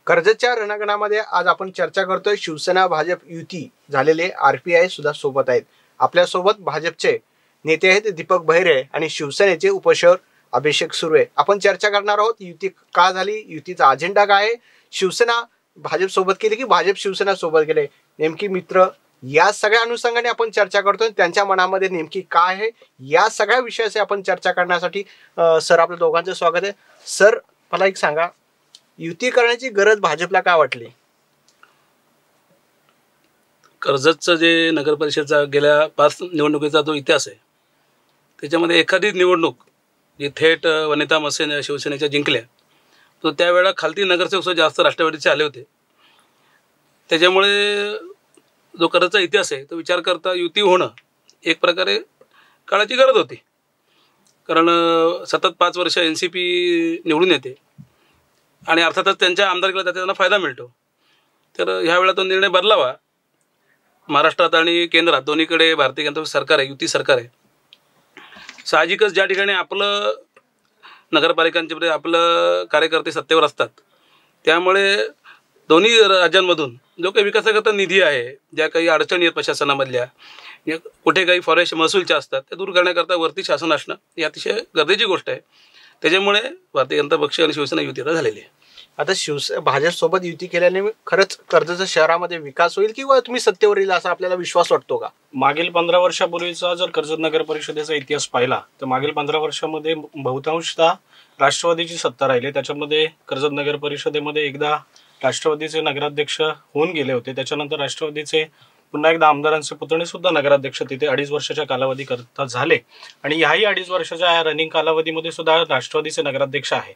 कर्जतच्या रणांगणामध्ये आज आपण चर्चा करतोय. शिवसेना भाजप युती झालेले RPI सुद्धा सोबत आहेत. आपल्यासोबत भाजपचे नेते आहेत दीपक बहिरे आणि शिवसेनेचे उपशहर अभिषेक सुर्वे. आपण चर्चा करणार आहोत युती का झाली, युतीचा अजेंडा काय आहे, शिवसेना भाजप सोबत केली की भाजप शिवसेना सोबत गेले, नेमकी मित्र, या सगळ्या अनुषंगाने आपण चर्चा करतोय. त्यांच्या मनामध्ये नेमकी काय आहे या सगळ्या विषयाचे आपण चर्चा करण्यासाठी सर आपल्या दोघांचं स्वागत आहे. सर मला एक सांगा, युती करण्याची गरज भाजपला का वाटली? कर्जतचं जे नगर परिषदचा गेल्या 5 निवडणुकीचा जो इतिहास आहे त्याच्यामध्ये एखादी निवडणूक जी थेट वनिता मसे शिवसेनेच्या जिंकल्या, तो त्यावेळेला खालती नगरसेवक जास्त राष्ट्रवादीचे आले होते. त्याच्यामुळे जो कर्जतचा इतिहास आहे तो विचार करता युती होणं एक प्रकारे काळाची गरज होती. कारण सतत 5 वर्ष NCP निवडून येते आणि अर्थातच त्यांच्या आमदारकीला त्यांना फायदा मिळतो. तर ह्यावेळेला तो निर्णय बदलावा. महाराष्ट्रात आणि केंद्रात दोन्हीकडे भारतीय जनता सरकार आहे, युती सरकार आहे. साहजिकच ज्या ठिकाणी आपलं नगरपालिकांचे आपलं कार्यकर्ते सत्तेवर असतात, त्यामुळे दोन्ही राज्यांमधून जो काही विकासाकरता निधी आहे, ज्या काही अडचणी आहेत प्रशासनामधल्या, कुठे काही फॉरेस्ट महसूलच्या असतात, त्या दूर करण्याकरता वरती शासन असणं ही अतिशय गरजेची गोष्ट आहे. त्याच्यामुळे भारतीय जनता पक्ष आणि शिवसेना युती आता झालेली आहे. आता भाजप सोबत युती केल्याने खरंच कर्जत शहरामध्ये विकास होईल किंवा तुम्ही सत्तेवर येईल असा आपल्याला विश्वास वाटतो का? मागील 15 वर्षापूर्वीचा जर कर्जत नगर परिषदेचा इतिहास पाहिला तर मागील 15 वर्षामध्ये बहुतांशतः राष्ट्रवादीची सत्ता राहिली. त्याच्यामध्ये कर्जत नगर परिषदेमध्ये एकदा राष्ट्रवादीचे नगराध्यक्ष होऊन गेले होते. त्याच्यानंतर राष्ट्रवादीचे पुन्हा एकदा आमदारांचे पुतणे सुद्धा नगराध्यक्ष तिथे 2.5 वर्षाच्या कालावधी करता झाले आणि ह्याही 2.5 वर्षाच्या रनिंग कालावधीमध्ये सुद्धा राष्ट्रवादीचे नगराध्यक्ष आहे.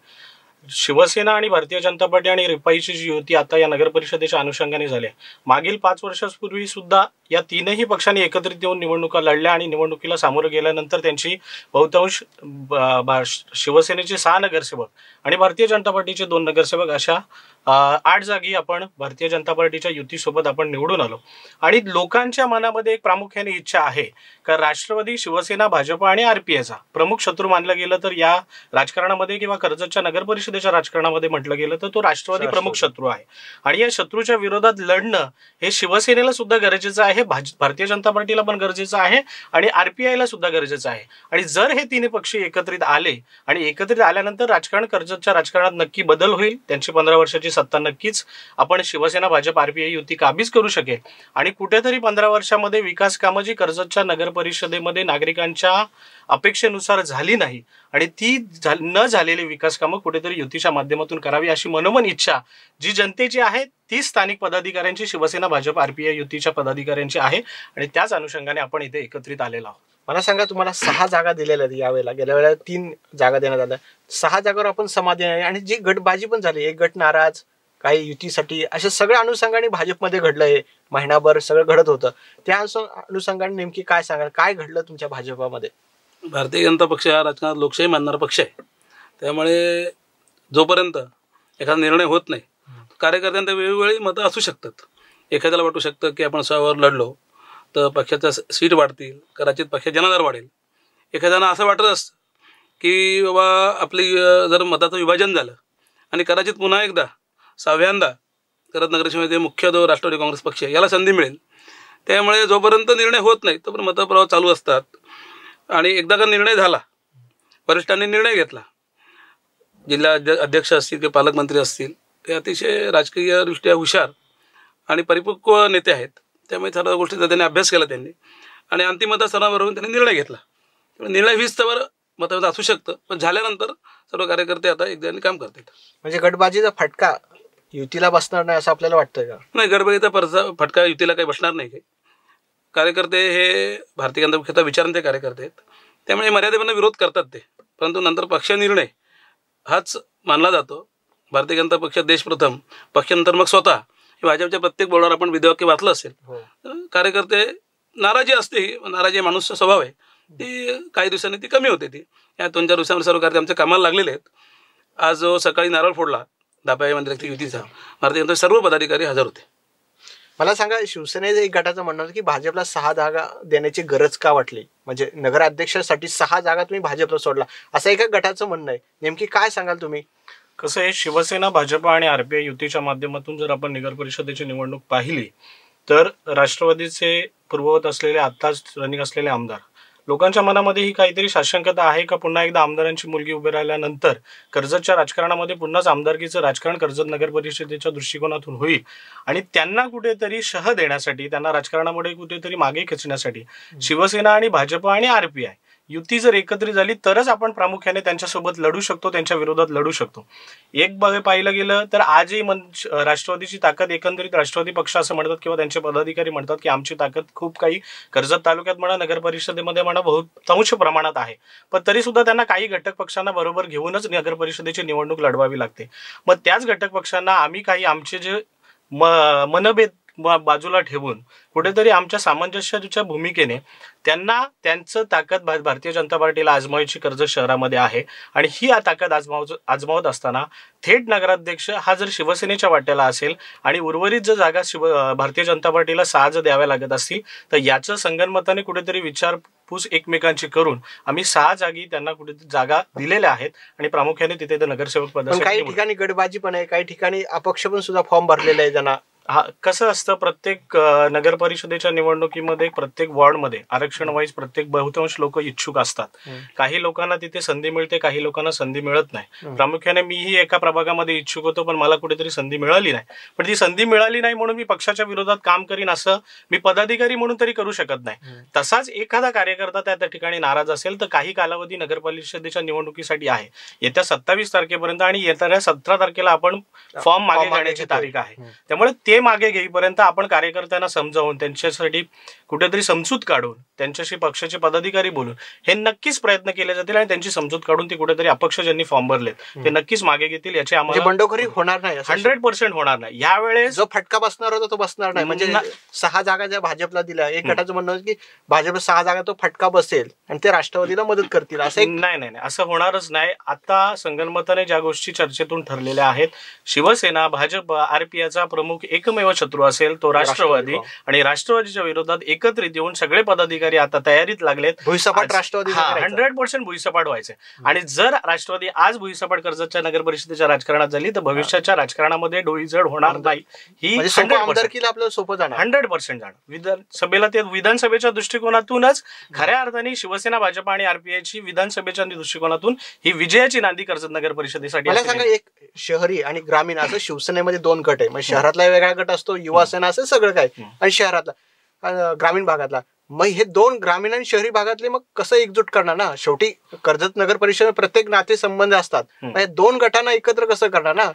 शिवसेना आणि भारतीय जनता पार्टी आणि रिपाईची जी युती आता या नगर परिषदेच्या अनुषंगाने झाली, मागील 5 वर्षांपूर्वी सुद्धा या तीनही पक्षांनी एकत्रित येऊन निवडणुका लढल्या आणि निवडणुकीला सामोरं गेल्यानंतर त्यांची बहुतांश शिवसेनेचे 6 नगरसेवक आणि भारतीय जनता पार्टीचे 2 नगरसेवक अशा 8 जागी आपण भारतीय जनता पार्टीच्या युतीसोबत आपण निवडून आलो. आणि लोकांच्या मनामध्ये एक प्रामुख्याने इच्छा आहे का राष्ट्रवादी, शिवसेना, भाजप आणि RPIचा प्रमुख शत्रू मानलं गेलं तर या राजकारणामध्ये किंवा कर्जतच्या नगर परिषदेच्या राजकारणामध्ये म्हटलं गेलं तर तो राष्ट्रवादी प्रमुख शत्रू आहे. आणि या शत्रूच्या विरोधात लढणं हे शिवसेनेला सुद्धा गरजेचं आहे, भारतीय जनता पार्टीला पण गरजेचं आहे आणि RPIला सुद्धा गरजेचं आहे. आणि जर हे तिन्ही पक्ष एकत्रित आले आणि एकत्रित आल्यानंतर राजकारण, कर्जतच्या राजकारणात नक्की बदल होईल. त्यांची 15 वर्षाची सत्ता नक्कीच आपण शिवसेना, भाजप, RPI युती काबीज करू शकेल. आणि कुठेतरी 15 वर्षामध्ये विकास कामं जी कर्जतच्या नगर परिषदेमध्ये नागरिकांच्या अपेक्षेनुसार झाली नाही आणि ती न झालेली विकास कामं कुठेतरी युतीच्या माध्यमातून करावी अशी मनोमन इच्छा जी जनतेची आहे ती स्थानिक पदाधिकाऱ्यांची, शिवसेना, भाजप, RPI युतीच्या पदाधिकाऱ्यांची आहे आणि त्याच अनुषंगाने आपण इथे एकत्रित आलेलो आहोत. मला सांगा, तुम्हाला 6 जागा दिलेल्या आहेत यावेळेला, गेल्या वेळेला 3 जागा देण्यात आल्या. 6 जागावर आपण समाधानी आहे आणि जी गटबाजी पण झाली, एक गट नाराज, काही युतीसाठी, अशा सगळ्या अनुषंगाने भाजपमध्ये घडलंय. महिनाभर सगळं घडत होतं, त्या अनुषंगाने नेमकी काय सांगाल, काय घडलं तुमच्या भाजपामध्ये? भारतीय जनता पक्ष हा राजकारणात लोकशाही मानणारा पक्ष आहे. त्यामुळे जोपर्यंत एखादा निर्णय होत नाही, कार्यकर्त्यांना वेगवेगळी मतं असू शकतात. एखाद्याला वाटू शकतं की आपण स्वबळावर लढलो तर पक्षाच्या सीट वाढतील, कदाचित पक्षाचा जनाधार वाढेल. एखाद्याला असं वाटत असतं की बाबा आपली जर मताचं विभाजन झालं आणि कदाचित पुन्हा एकदा 6व्यांदा कर्जत नगरसेवेमध्ये मुख्य जो राष्ट्रवादी काँग्रेस पक्ष आहे याला संधी मिळेल. त्यामुळे जोपर्यंत निर्णय होत नाही तोपर्यंत मतप्रवाह चालू असतात. आणि एकदा का निर्णय झाला, वरिष्ठांनी निर्णय घेतला, जिल्हा अध्यक्ष असतील किंवा पालकमंत्री असतील, ते अतिशय राजकीयदृष्ट्या हुशार आणि परिपक्व नेते आहेत. त्यामुळे सर्व गोष्टींचा त्यांनी अभ्यास केला त्यांनी आणि अंतिम मतं सर्वांबरोबर त्यांनी निर्णय घेतला. निर्णय 20 मतभेद असू शकतं, पण झाल्यानंतर सर्व कार्यकर्ते आता एकदा काम करतात. म्हणजे गटबाजीचा फटका युतीला बसणार नाही असं आपल्याला वाटतंय का? नाही, गटबाजीचा फटका युतीला काही बसणार नाही. काही कार्यकर्ते हे भारतीय जनता पक्षाचा विचारांचे कार्यकर्ते आहेत, त्यामुळे मर्यादेपणे विरोध करतात ते, परंतु नंतर पक्ष निर्णय हाच मानला जातो. भारतीय जनता पक्ष देश प्रथम, पक्षानंतर मग स्वतः, हे भाजपच्या प्रत्येक बोर्डावर आपण विधेयक वाचलं असेल. कार्यकर्ते नाराजी असते, नाराजी माणूसचा स्वभाव आहे, ती काही दिवसांनी ती कमी होते. ती या 2-4 दिवसांवर सर्व कार्यकर्ते आमच्या कामाला लागलेले आहेत. आज जो सकाळी नारळ फोडला दाभाई मंदिराच्या युतीचा, भारतीय जनता सर्व पदाधिकारी हजर होते. मला सांगा, शिवसेनेचं एक गटाचं म्हणणं होतं की भाजपला 6 जागा देण्याची गरज का वाटली, म्हणजे नगराध्यक्षासाठी 6 जागा तुम्ही भाजपला सोडला, असं एका गटाचं म्हणणं आहे. नेमकी काय सांगाल तुम्ही? कसं आहे, शिवसेना, भाजप आणि आरपीआय युतीच्या माध्यमातून जर आपण नगर परिषदेची निवडणूक पाहिली तर राष्ट्रवादीचे पूर्ववत असलेले आत्ताच रनिंग असलेले आमदार, लोकांच्या मनामध्ये ही काहीतरी साशंकता आहे का पुन्हा एकदा आमदारांची मुलगी उभी राहिल्यानंतर कर्जतच्या राजकारणामध्ये पुन्हाच आमदारकीचं राजकारण कर्जत नगर परिषदेच्या दृष्टिकोनातून होईल आणि त्यांना कुठेतरी शह देण्यासाठी, त्यांना राजकारणामध्ये कुठेतरी मागे खेचण्यासाठी शिवसेना आणि भाजप आणि आरपीआय युती जर एकत्रित झाली तरच आपण प्रामुख्याने त्यांच्यासोबत लढू शकतो, त्यांच्या विरोधात लढू शकतो. एक पाहिलं गेलं तर आजही राष्ट्रवादीची ताकद, एकंदरीत राष्ट्रवादी पक्ष असं म्हणतात किंवा त्यांचे पदाधिकारी म्हणतात की आमची ताकद खूप काही कर्जत तालुक्यात म्हणा, नगर परिषदेमध्ये म्हणा बहुतांश प्रमाणात आहे. पण तरी सुद्धा त्यांना काही घटक पक्षांना बरोबर घेऊनच नगर परिषदेची निवडणूक लढवावी लागते. मग त्याच घटक पक्षांना आम्ही काही आमचे जे मनभेद बाजूला ठेवून कुठेतरी आमच्या सामंजस्याच्या भूमिकेने त्यांना त्यांचं ताकद भारतीय जनता पार्टीला आजमावायची कर्जत शहरामध्ये आहे आणि ही ताकद आजमावत असताना थेट नगराध्यक्ष हा जर शिवसेनेच्या वाट्याला असेल आणि उर्वरित जर जागा भारतीय जनता पार्टीला 6 जर द्याव्या लागत असतील तर याचं संगनमताने कुठेतरी विचारपूस एकमेकांची करून आम्ही 6 जागी त्यांना कुठेतरी जागा दिलेल्या आहेत आणि प्रामुख्याने तिथे नगरसेवक पदासाठी काही ठिकाणी गटबाजी पण आहे, काही ठिकाणी अपक्ष पण सुद्धा फॉर्म भरलेले आहे त्यांना. हा, कसं असतं, प्रत्येक नगर परिषदेच्या निवडणुकीमध्ये प्रत्येक वॉर्डमध्ये आरक्षण वाईज प्रत्येक बहुतांश लोक इच्छुक असतात. काही लोकांना तिथे संधी मिळते, काही लोकांना संधी मिळत नाही. प्रामुख्याने मीही एका प्रभागामध्ये इच्छुक होतो पण मला कुठेतरी संधी मिळाली नाही. पण ती संधी मिळाली नाही म्हणून मी पक्षाच्या विरोधात काम करीन असं मी पदाधिकारी म्हणून तरी करू शकत नाही. तसाच एखादा कार्यकर्ता त्या ठिकाणी नाराज असेल तर काही कालावधी नगर परिषदेच्या निवडणुकीसाठी आहे. येत्या 27 तारखेपर्यंत आणि येत्या 17 तारखेला आपण फॉर्म मागे घेण्याची तारीख आहे. त्यामुळे ते मागे घेईपर्यंत आपण कार्यकर्त्यांना समजावून त्यांच्यासाठी कुठेतरी समजूत काढून त्यांच्याशी पक्षाचे पदाधिकारी बोलून हे नक्कीच प्रयत्न केले जातील आणि त्यांची समजूत काढून ती कुठेतरी अपक्ष ज्यांनी फॉर्म भरलेत ते नक्कीच मागे घेतील. याची आम्हाला बंडखोरी होणार नाही, 100% होणार नाही. यावेळेस जो फटका बसणार होता तो बसणार नाही. म्हणजे 6 जागा ज्या भाजपला दिल्या, एक गटाचं म्हणणं होतं की भाजप 6 जागा तो फटका बसेल आणि ते राष्ट्रवादीला मदत करतील, असं नाही, असं होणारच नाही. आता संगनमताने ज्या गोष्टी चर्चेतून ठरलेल्या आहेत, शिवसेना, भाजप, आरपीआयचा प्रमुख एकमेव शत्रू असेल तो राष्ट्रवादी आणि राष्ट्रवादीच्या विरोधात एकत्रित येऊन सगळे पदाधिकारी आता तयारीत लागलेत. भुईसपाट राष्ट्रवादी 100% भुईसपाट व्हायचे आणि जर राष्ट्रवादी आज भुईसपाट कर्जतच्या नगर परिषदेच्या राजकारणात झाली तर भविष्याच्या राजकारणामध्ये डोईजड होणार नाही. ही आपल्याला सोपं जाणार, 100% जाणार. विधानसभेला ते विधानसभेच्या दृष्टिकोनातूनच खऱ्या अर्थाने शिवसेना, भाजप आणि आरपीआयची विधानसभेच्या दृष्टिकोनातून ही विजयाची नांदी कर्जत नगर परिषदेसाठी. मला सांगा, एक शहरी आणि ग्रामीण असं शिवसेनेमध्ये 2 गट आहे. म्हणजे शहरातला वेगळा गट असतो, युवा सेना असेल सगळं काय, आणि शहरातला ग्रामीण भागातला. मग हे 2 ग्रामीण आणि शहरी भागातले मग कसं एकजूट करणार ना? शेवटी कर्जत नगर परिषद प्रत्येक नाते संबंध असतात. 2 गटांना एकत्र कसं करणार ना?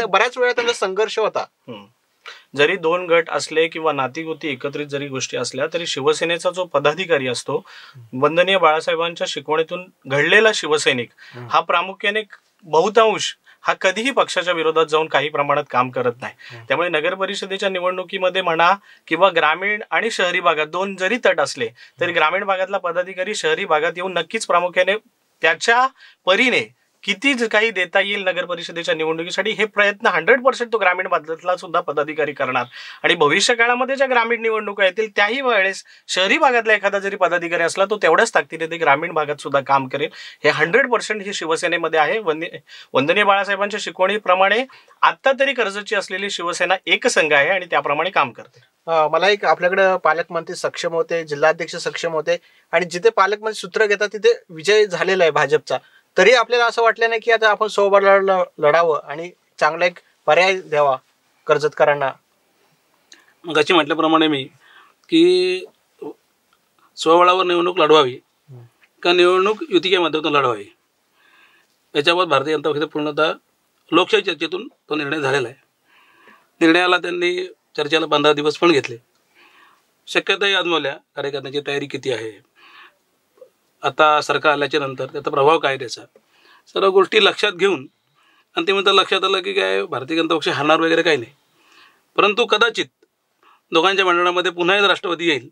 बऱ्याच वेळा त्यांचा संघर्ष होता. जरी 2 गट असले किंवा नातीगोती एकत्रित जरी गोष्टी असल्या तरी शिवसेनेचा जो पदाधिकारी असतो, वंदनीय बाळासाहेबांच्या शिकवणीतून घडलेला शिवसैनिक हा प्रामुख्याने बहुतांश हा कधीही पक्षाच्या विरोधात जाऊन काही प्रमाणात काम करत नाही. त्यामुळे नगर परिषदेच्या निवडणुकीमध्ये म्हणा किंवा ग्रामीण आणि शहरी भागात 2 जरी तट असले तरी ग्रामीण भागातला पदाधिकारी शहरी भागात येऊन नक्कीच प्रामुख्याने त्याच्या परीने किती काही देता येईल नगर परिषदेच्या निवडणुकीसाठी हे प्रयत्न 100% तो ग्रामीण भागातला सुद्धा पदाधिकारी करणार. आणि भविष्य काळामध्ये ज्या ग्रामीण निवडणुका येतील त्याही वेळेस शहरी भागातला एखादा जरी पदाधिकारी असला तो तेवढ्याच ताकदीने ते ग्रामीण भागात सुद्धा काम करेल. हे 100% ही शिवसेनेमध्ये आहे. वंदनीय बाळासाहेबांच्या शिकवणीप्रमाणे आता तरी कर्जतची असलेली शिवसेना एकसंघ आहे आणि त्याप्रमाणे काम करते. मला एक, आपल्याकडे पालकमंत्री सक्षम होते, जिल्हाध्यक्ष सक्षम होते आणि जिथे पालकमंत्री सूत्र घेतात तिथे विजय झालेला आहे भाजपचा. तरी आपल्याला असं वाटलं नाही की आता आपण सोबत लढावं आणि चांगला एक पर्याय द्यावा कर्जतकरांना. मगाशी म्हटल्याप्रमाणे मी की स्वबळावर निवडणूक लढवावी का निवडणूक युतीच्या माध्यमातून लढवावी याच्यावर भारतीय जनता पक्ष पूर्णतः लोकशाही चर्चेतून तो निर्णय झालेला आहे. निर्णयाला त्यांनी चर्चेला 15 दिवस पण घेतले, शक्यताही आजमावल्या, कार्यकर्त्यांची तयारी किती आहे, आता सरकार आल्याच्या नंतर त्याचा प्रभाव काय, त्याचा सर्व गोष्टी लक्षात घेऊन अंतिमतः लक्षात आलं की काय भारतीय जनता पक्ष हारणार वगैरे काही नाही. परंतु कदाचित दोघांच्या मंडळामध्ये पुन्हा एकदा राष्ट्रवादी येईल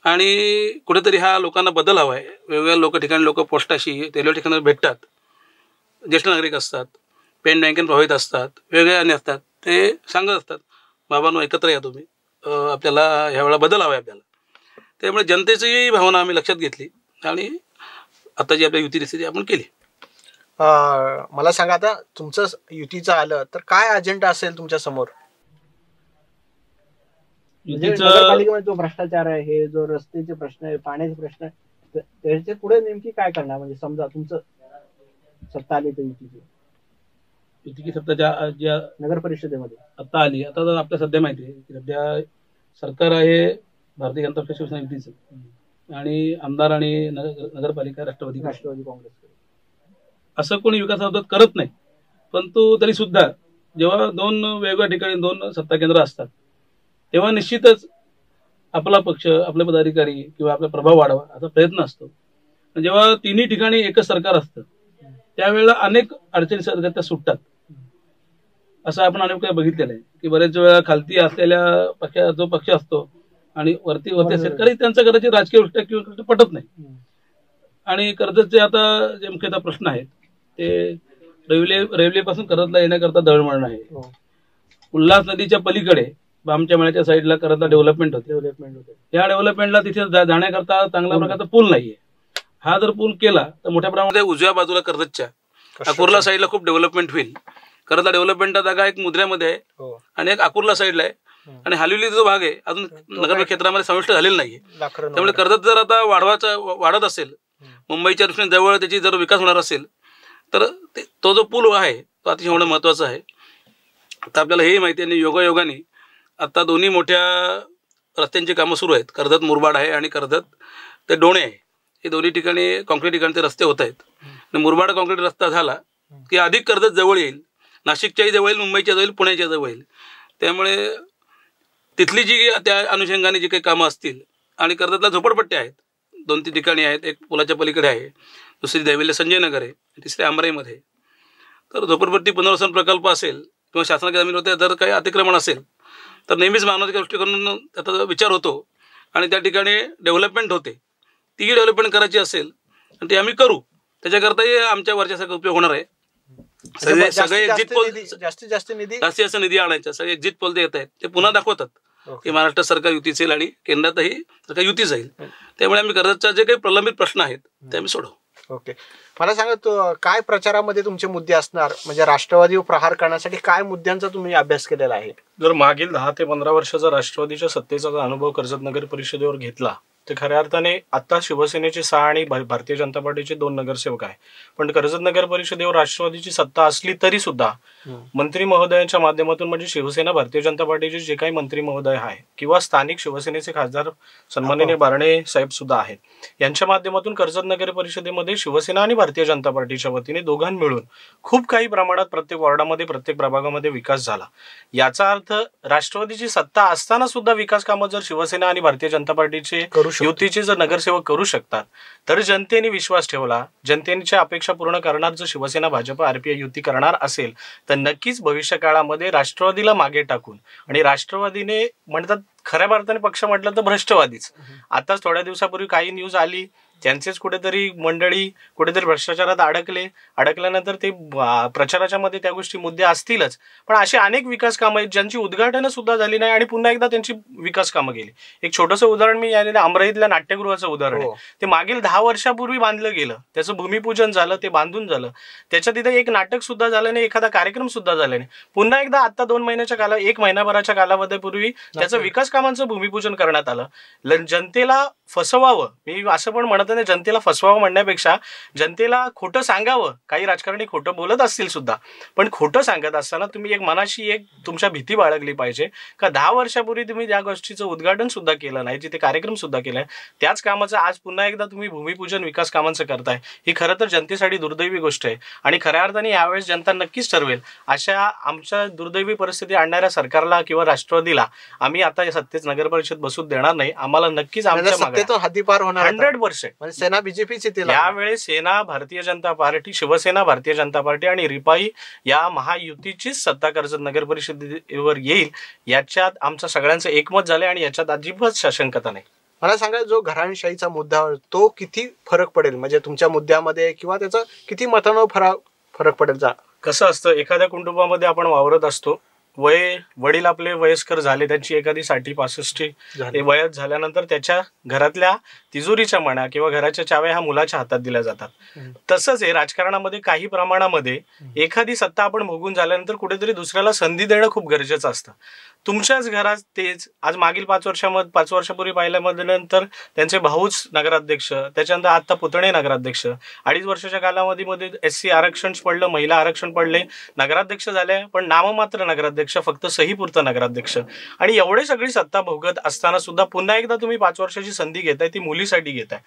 आणि कुठेतरी हा लोकांना बदल हवा आहे. वेगवेगळ्या ठिकाणी लोक पोस्टाशी वेगवेगळ्या ठिकाणी भेटतात, ज्येष्ठ नागरिक असतात, पेन बँकेन प्रभावित असतात, वेगवेगळे आणि असतात, ते सांगत असतात बाबांनो एकत्र या तुम्ही, आपल्याला ह्यावेळेला बदल हवा आहे आपल्याला. त्यामुळे जनतेची भावना आम्ही लक्षात घेतली आणि आता जी आपल्या युती स्थिती आपण केली. मला सांगा, आता तुमचं युतीचं आलं तर काय अजेंडा असेल तुमच्या समोर? नगरपालिकेमध्ये जो भ्रष्टाचार आहे, हे जो रस्त्याचे प्रश्न आहे, पाण्याचे प्रश्न आहे, त्याच्या पुढे नेमकी काय करणार? म्हणजे समजा तुमचं सत्ता आली तर युतीची सत्ता ज्या नगर परिषदेमध्ये आता आली, आता तर आपल्या सध्या माहिती आहे की सध्या सरकार आहे भारतीय जनता पक्ष शिवसेना युतीचं, आणि आमदार आणि नगरपालिका राष्ट्रवादी काँग्रेस. असं कोणी विकासाबाबत करत नाही. परंतु तरी सुद्धा जेव्हा दोन वेगवेगळ्या ठिकाणी दोन सत्ता केंद्र असतात तेव्हा निश्चितच आपला पक्ष, आपले पदाधिकारी किंवा आपला प्रभाव वाढवा असा प्रयत्न असतो. जेव्हा तिन्ही ठिकाणी एकच सरकार असतं त्यावेळेला अनेक अडचणी त्या सुटतात. असं आपण अनेक वेळा बघितलेलं आहे की बरेच वेळा खालती असलेल्या पक्ष, जो पक्ष असतो आणि वरती शेतकरी, त्यांचा कदाचित राजकीय दृष्ट्या किंवा पटत नाही. आणि कर्जतचे आता जे मुख्यतः प्रश्न आहेत ते रेल्वेपासून कर्जतला येण्याकरता दळणवळण आहे. उल्हास नदीच्या पलीकडे बामच्या मळ्याच्या साईडला कर्जतला डेव्हलपमेंट होते. या डेव्हलपमेंटला तिथे जाण्याकरता चांगल्या प्रकारचा पूल नाहीये. हा जर पूल केला तर मोठ्या प्रमाणात उजव्या बाजूला कर्जतच्या अकुर्ला साईडला खूप डेव्हलपमेंट होईल. कर्जतला डेव्हलपमेंटचा जागा एक मुद्र्यामध्ये आहे आणि एक अकुर्ला साईडला आहे, आणि हालिवली जो भाग आहे अजून नगर क्षेत्रामध्ये समाविष्ट झालेला नाहीये. त्यामुळे कर्जत जर आता वाढत असेल, मुंबईच्या दृष्टीने जवळ त्याची जर विकास होणार असेल तर तो जो पूल आहे तो अतिशय होणं महत्वाचं आहे. आता आपल्याला हेही माहिती आहे, योगायोगाने आता दोन्ही मोठ्या रस्त्यांची कामं सुरू आहेत. कर्जत मुरबाड आहे आणि कर्जत ते डोणे आहे. हे दोन्ही ठिकाणी कॉन्क्रीटीकरणचे रस्ते होत आहेत. आणि मुरबाड कॉन्क्रीट रस्ता झाला की अधिक कर्जत जवळ येईल, नाशिकच्याही जवळ येईल, मुंबईच्या जवळ येईल, पुण्याच्या जवळ येईल. त्यामुळे तिथली जी त्या अनुषंगाने जी काही कामं असतील, आणि कर्जतला झोपडपट्ट्या आहेत, 2-3 ठिकाणी आहेत. एक पुलाच्या पलीकडे आहे, दुसरी दैवल्य संजय नगर आहे, तिसरी आमराईमध्ये. तर झोपडपट्टी पुनर्वसन प्रकल्प असेल किंवा शासनाच्या जमिनीवर जर काही अतिक्रमण असेल तर नेहमीच मानवाच्या दृष्टिकोनातून त्याचा विचार होतो आणि त्या ठिकाणी डेव्हलपमेंट होते. ती डेव्हलपमेंट करायची असेल आणि ती आम्ही करू, त्याच्याकरताही आमच्या वरच्या उपयोग होणार आहे. सगळे एक्झिट पोल जास्तीत जास्त निधी आणायचा, सगळे एक्झिट पोल जे येत आहेत ते पुन्हा दाखवतात की महाराष्ट्र सरकार युतीच येईल आणि केंद्रातही सरकार युती जाईल. त्यामुळे आम्ही कर्जतचा जे काही प्रलंबित प्रश्न आहेत ते आम्ही सोडवू. ओके, मला सांगा, काय प्रचारामध्ये तुमचे मुद्दे असणार? म्हणजे राष्ट्रवादीवर प्रहार करण्यासाठी काय मुद्द्यांचा तुम्ही अभ्यास केलेला आहे? जर मागील 10 ते 15 वर्षाचा राष्ट्रवादीच्या सत्तेचा अनुभव कर्जत नगर परिषदेवर घेतला तर खऱ्या अर्थाने आता शिवसेनेचे 6 आणि भारतीय जनता पार्टीचे 2 नगरसेवक आहे. पण कर्जत नगर परिषदेवर राष्ट्रवादीची सत्ता असली तरी सुद्धा मंत्री महोदयांच्या माध्यमातून, म्हणजे शिवसेना भारतीय जनता पार्टीचे जे काही मंत्री महोदय आहे किंवा स्थानिक शिवसेनेचे खासदार सन्माननीय बारणे साहेब सुद्धा आहेत, यांच्या माध्यमातून कर्जत नगर परिषदेमध्ये शिवसेना आणि भारतीय जनता पार्टीच्या वतीने दोघांनी मिळून खूप काही प्रमाणात प्रत्येक वॉर्डामध्ये, प्रत्येक प्रभागामध्ये विकास झाला. याचा अर्थ राष्ट्रवादीची सत्ता असताना सुद्धा विकास कामं जर शिवसेना आणि भारतीय जनता पार्टीचे युतीचे जर नगरसेवक करू शकतात तर जनतेने विश्वास ठेवला, जनतेच्या अपेक्षा पूर्ण करणार जर शिवसेना भाजप आरपीआय युती करणार असेल तर नक्कीच भविष्य काळामध्ये राष्ट्रवादीला मागे टाकून, आणि राष्ट्रवादीने म्हणतात खऱ्या अर्थाने पक्ष म्हटलं तर भ्रष्टवादीच. आताच थोड्या दिवसापूर्वी काही न्यूज आली, त्यांचेच कुठेतरी मंडळी कुठेतरी भ्रष्टाचारात अडकल्यानंतर ते प्रचाराच्या मध्ये त्या गोष्टी मुद्दे असतीलच, पण अशी अनेक विकास कामं आहेत ज्यांची उद्घाटनं सुद्धा झाली नाही आणि पुन्हा एकदा त्यांची विकास कामं गेली. एक छोटंसं उदाहरण मी याने अमराईतल्या नाट्यगृहाचं उदाहरण आहे. ते मागील 10 वर्षापूर्वी बांधलं गेलं, त्याचं भूमिपूजन झालं, ते बांधून झालं, त्याच्या तिथे एक नाटक सुद्धा झालं नाही, एखादा कार्यक्रम सुद्धा झाला नाही. पुन्हा एकदा आता 2 महिन्याच्या 1 महिनाभराच्या कालावधीपूर्वी त्याचं विकास कामांचं भूमिपूजन करण्यात आलं. जनतेला फसवावं, मी असं पण म्हणत नाही, जनतेला फसवावं म्हणण्यापेक्षा जनतेला खोटं सांगावं. काही राजकारणी खोटं बोलत असतील सुद्धा, पण खोटं सांगत असताना तुम्ही एक मनाशी एक तुमच्या भीती बाळगली पाहिजे का 10 वर्षापूर्वी तुम्ही त्या गोष्टीचं उद्घाटन सुद्धा केलं नाही, जिथे कार्यक्रम सुद्धा केलाय, त्याच कामाचं आज पुन्हा एकदा तुम्ही भूमिपूजन विकास कामांचं करताय. ही खरं तर जनतेसाठी दुर्दैवी गोष्ट आहे आणि खऱ्या अर्थाने यावेळेस जनता नक्कीच ठरवेल. अशा आमच्या दुर्दैवी परिस्थिती आणणाऱ्या सरकारला किंवा राष्ट्रवादीला आम्ही आता सत्तेच नगर परिषद बसू देणार नाही. आम्हाला नक्कीच आमच्या हातीपार होणार 100%. सेना बीजेपीची यावेळेस सेना भारतीय जनता पार्टी, शिवसेना भारतीय जनता पार्टी आणि रिपाई या महायुतीचीच सत्ता कर्जत नगर परिषदेवर येईल, याच्यात आमचं सगळ्यांचं एकमत झालंय आणि याच्यात अजिबात शंकता नाही. मला सांगा, जो घराणेशाहीचा मुद्दा तो किती फरक पडेल, म्हणजे तुमच्या मुद्द्यामध्ये, किंवा त्याचा किती मतांवर फरक पडेल? कसं असतं, एखाद्या कुटुंबामध्ये आपण वावरत असतो, वडील आपले वयस्कर झाले, त्यांची एखादी 60-65 वयात झाल्यानंतर त्याच्या घरातल्या तिजोरीच्या म्हणा किंवा घराच्या चाव्या ह्या मुलाच्या हातात दिल्या जातात. तसंच आहे राजकारणामध्ये काही प्रमाणामध्ये एखादी सत्ता आपण भोगून झाल्यानंतर कुठेतरी दुसऱ्याला संधी देणं खूप गरजेचं असतं. तुमच्याच घरात तेच आज मागील 5 वर्षापूर्वी पाहिल्यानंतर त्यांचे भाऊच नगराध्यक्ष, त्याच्यानंतर आता पुतणे नगराध्यक्ष, 2.5 वर्षाच्या कालावधीमध्ये SC आरक्षण पडलं, महिला आरक्षण पडले, नगराध्यक्ष झाले, पण नाममात्र नगराध्यक्ष, फक्त सहीपुरतं नगराध्यक्ष. आणि एवढे सगळी सत्ता भोगत असताना सुद्धा पुन्हा एकदा तुम्ही 5 वर्षाची संधी घेताय, ती मुलीसाठी घेताय.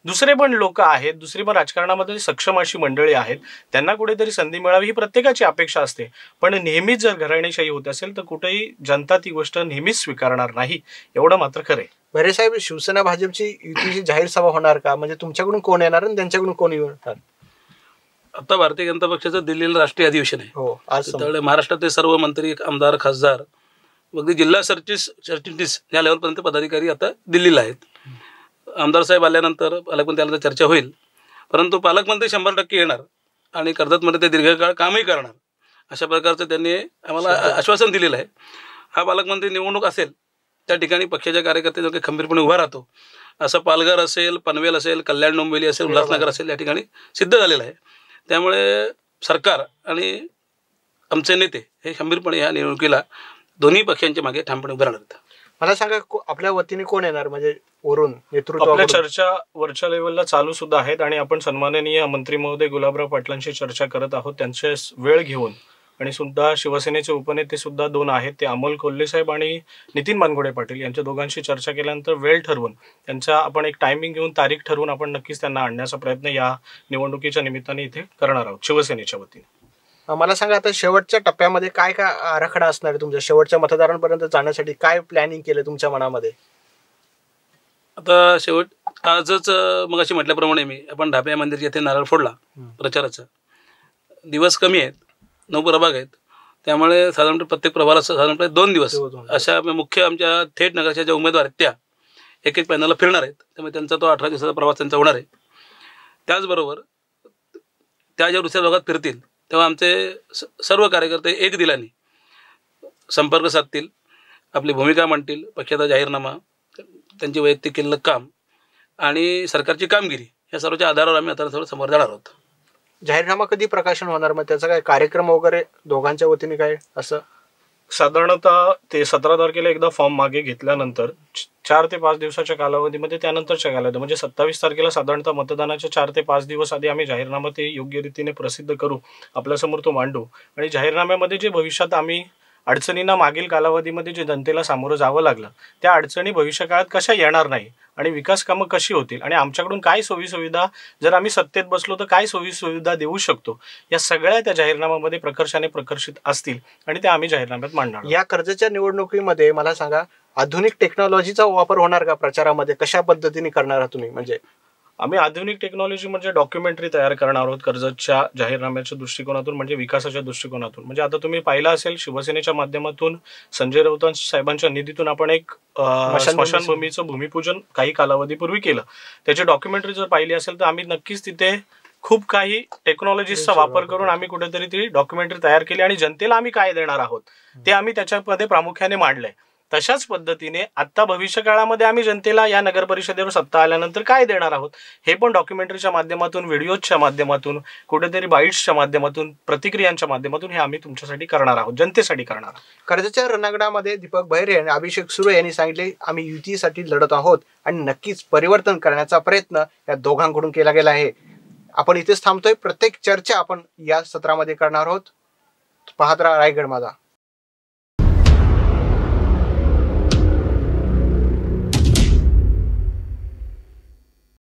दुसरे पण लोक आहेत, दुसरी पण राजकारणामध्ये सक्षम अशी मंडळी आहेत, त्यांना कुठेतरी संधी मिळावी ही प्रत्येकाची अपेक्षा असते. पण नेहमीच जर घराणेशाही होत असेल तर कुठेही जनता ती गोष्ट नेहमीच स्वीकारणार नाही, एवढं मात्र खरे. बरे साहेब, शिवसेना भाजपची युतीची जाहीर सभा होणार का? म्हणजे तुमच्याकडून कोण येणार आणि त्यांच्याकडून कोण येणार? आता भारतीय जनता पक्षाचं दिल्लीला राष्ट्रीय अधिवेशन आहे. हो, आज त्यामुळे महाराष्ट्रातले सर्व मंत्री, आमदार, खासदार, अगदी जिल्हा सरचिटणीस या लेवलपर्यंत पदाधिकारी आता दिल्लीला आहेत. आमदार साहेब आल्यानंतर पालकमंत्री आल्यानंतर चर्चा होईल, परंतु पालकमंत्री 100% येणार आणि कर्जतमध्ये ते दीर्घकाळ कामही करणार अशा प्रकारचं त्यांनी आम्हाला आश्वासन दिलेलं आहे. हा पालकमंत्री निवडणूक असेल त्या ठिकाणी पक्षाच्या कार्यकर्ते जो काही खंबीरपणे उभा राहतो, असं पालघर असेल, पनवेल असेल, कल्याण डोंबिवली असेल, उल्हासनगर असेल या ठिकाणी सिद्ध झालेलं आहे. त्यामुळे सरकार आणि आमचे नेते हे खंबीरपणे या निवडणुकीला दोन्ही पक्षांच्या मागे ठामपणे उभे राहणार. मला सांगा, आपल्या वतीने कोण येणार? म्हणजे वरून नेतृत्व आपल्या चर्चा वरच्या लेवलला चालू सुद्धा आहेत आणि आपण सन्माननीय मंत्री महोदय गुलाबराव पाटलांशी चर्चा करत आहोत, त्यांचे वेळ घेऊन. आणि सुद्धा शिवसेनेचे उपनेते सुद्धा 2 आहेत, ते अमोल कोल्हे साहेब आणि नितीन बानगोडे पाटील, यांच्या दोघांशी चर्चा केल्यानंतर वेळ ठरवून त्यांचा आपण एक टायमिंग घेऊन तारीख ठरवून आपण नक्कीच त्यांना आणण्याचा प्रयत्न या निवडणुकीच्या निमित्ताने इथे करणार आहोत शिवसेनेच्या वतीने. मला सांगा, आता शेवटच्या टप्प्यामध्ये काय काय आराखडा असणार आहे तुमच्या? शेवटच्या मतदारांपर्यंत जाण्यासाठी काय प्लॅनिंग केलं तुमच्या मनामध्ये? आता आजच मगाशी म्हटल्याप्रमाणे आपण ढाबे मंदिर येथे नारळ फोडला प्रचाराचा. दिवस कमी आहेत, 9 प्रभाग आहेत, त्यामुळे साधारणपणे प्रत्येक प्रभागाला साधारणपणे 2 दिवस अशा मुख्य आमच्या थेट नगरच्या ज्या उमेदवार आहेत त्या एक पॅनलला फिरणार आहेत. त्यामुळे त्यांचा तो 18 दिवसाचा प्रवास त्यांचा होणार आहे. त्याचबरोबर त्या ज्या दुसऱ्या भागात फिरतील तेव्हा आमचे सर्व कार्यकर्ते एक दिलाने संपर्क साधतील, आपली भूमिका मांडतील, पक्षाचा जाहीरनामा, त्यांची वैयक्तिक केलेलं काम आणि सरकारची कामगिरी या सर्वच्या आधारावर आम्ही आता थोडं समोर जाणार आहोत. जाहीरनामा कधी प्रकाशन होणार? मग त्याचा काय कार्यक्रम वगैरे दोघांच्या वतीने काय असं? साधारणतः ते 17 तारखेला एकदा फॉर्म मागे घेतल्यानंतर 4 ते 5 दिवसाच्या कालावधीमध्ये त्यानंतरच्या कालावधी म्हणजे 27 तारखेला साधारणतः मतदानाच्या 4 ते 5 दिवस आधी आम्ही जाहीरनामा ते योग्य रीतीने प्रसिद्ध करू, आपल्यासमोर तो मांडू. आणि जाहीरनाम्यामध्ये जे भविष्यात आम्ही अडचणींना मागील कालावधीमध्ये जे जनतेला सामोरं जावं लागलं त्या अडचणी भविष्यकाळात कशा येणार नाही आणि विकास कामं कशी होतील आणि आमच्याकडून काय सोयीसुविधा, जर आम्ही सत्तेत बसलो तर काय सोयीसुविधा देऊ शकतो, या सगळ्या त्या जाहीरनाम्यामध्ये प्रकर्षाने प्रकर्षित असतील आणि त्या आम्ही जाहीरनाम्यात मांडणार. या कर्जच्या निवडणुकीमध्ये मला सांगा, आधुनिक टेक्नॉलॉजीचा वापर होणार का प्रचारामध्ये? कशा पद्धतीने करणार आहात तुम्ही? म्हणजे आम्ही आधुनिक टेक्नॉलॉजी म्हणजे डॉक्युमेंटरी तयार करणार आहोत कर्जतच्या जाहीरनाम्याच्या दृष्टिकोनातून, म्हणजे विकासाच्या दृष्टिकोनातून. म्हणजे आता तुम्ही पाहिलं असेल शिवसेनेच्या माध्यमातून संजय राऊत साहेबांच्या निधीतून आपण एक स्मशानभूमीचं भूमिपूजन काही कालावधीपूर्वी केलं. त्याची डॉक्युमेंटरी जर पाहिली असेल तर आम्ही नक्कीच तिथे खूप काही टेक्नॉलॉजीचा वापर करून आम्ही कुठेतरी ती डॉक्युमेंटरी तयार केली आणि जनतेला आम्ही काय देणार आहोत ते आम्ही त्याच्यामध्ये प्रामुख्याने मांडलंय. तशाच पद्धतीने आता भविष्य काळामध्ये आम्ही जनतेला या नगर परिषदेवर सत्ता आल्यानंतर काय देणार आहोत हे पण डॉक्युमेंटरीच्या माध्यमातून, व्हिडिओच्या माध्यमातून, कुठेतरी बाईट्सच्या माध्यमातून, प्रतिक्रियांच्या माध्यमातून हे आम्ही तुमच्यासाठी करणार आहोत, जनतेसाठी करणार आहोत. कर्जतच्या रणांगणामध्ये दीपक बहिरे आणि अभिषेक सुरे यांनी सांगितले, आम्ही युतीसाठी लढत आहोत आणि नक्कीच परिवर्तन करण्याचा प्रयत्न या दोघांकडून केला गेला आहे. आपण इथेच थांबतोय. प्रत्येक चर्चा आपण या सत्रामध्ये करणार आहोत. पाहत राहा रायगड माझा.